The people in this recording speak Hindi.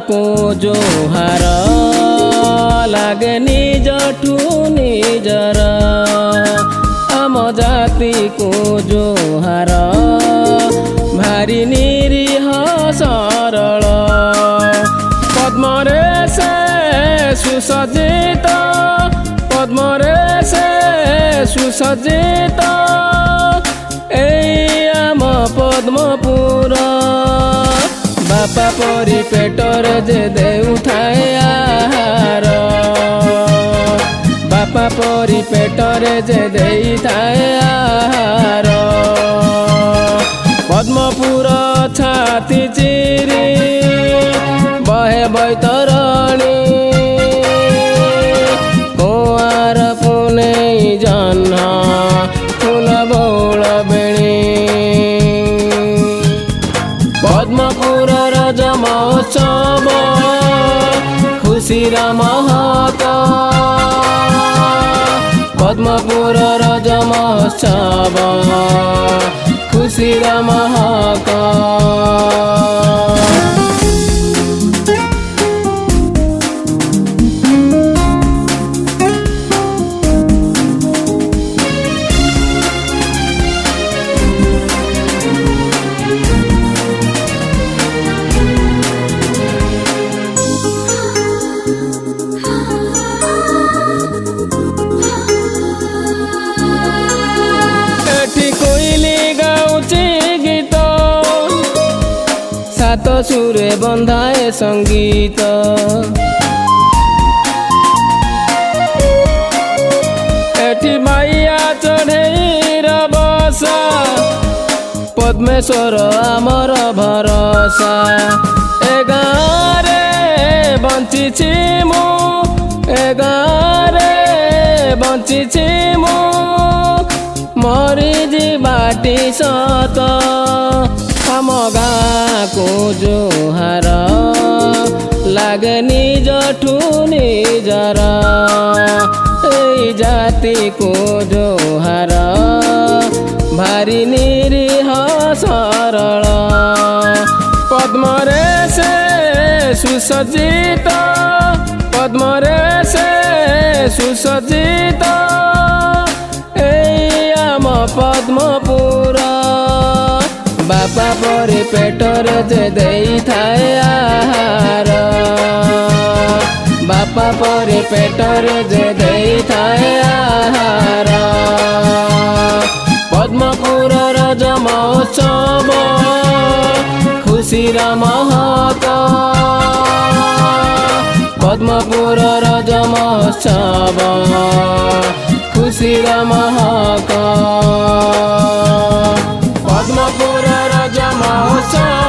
को जोहार लागे निजठू निजर आम जाति को जोहार भारी निरीह सरल पद्मरे से सुसज्जित पद्मरे से सुसज्जित एई आम पद्मपुर बापा परी पेटर जे देउथाए आहार बापा परी पेटर जे देइथाए आहार पद्मपुर छाती चिरी बहे बैतरणी कुआर पुनेई जह्न फूल बौल बेणी पद्मपुर रज महोत्सव खुशीर महक पद्मपुर रज महोत्सव खुशीर महक सात सुरे बंधाए संगीत एठी माइया चढ़ेर बसा पद्मेश्वर आमर भरोसा ए गाँरे बंचिछि मु ए गाँरे बंचिछि मु मरी जीवाटी सत आम गाँ को जोहार लागे निजठू निजर एई जाति को जोहार भारी निरीह सरल पद्मरे से सुसज्जित पद्मरे से सुसज्जित एई आम पद्मपुर बापा परी पेटर जे देइथाए आहार बापा परी पेटर जे देइथाए आहार पद्मपुर रज महोत्सव खुशीर महक पद्मपुर रज महोत्सव खुशीर महक पद्मपुर रज महोत्सव।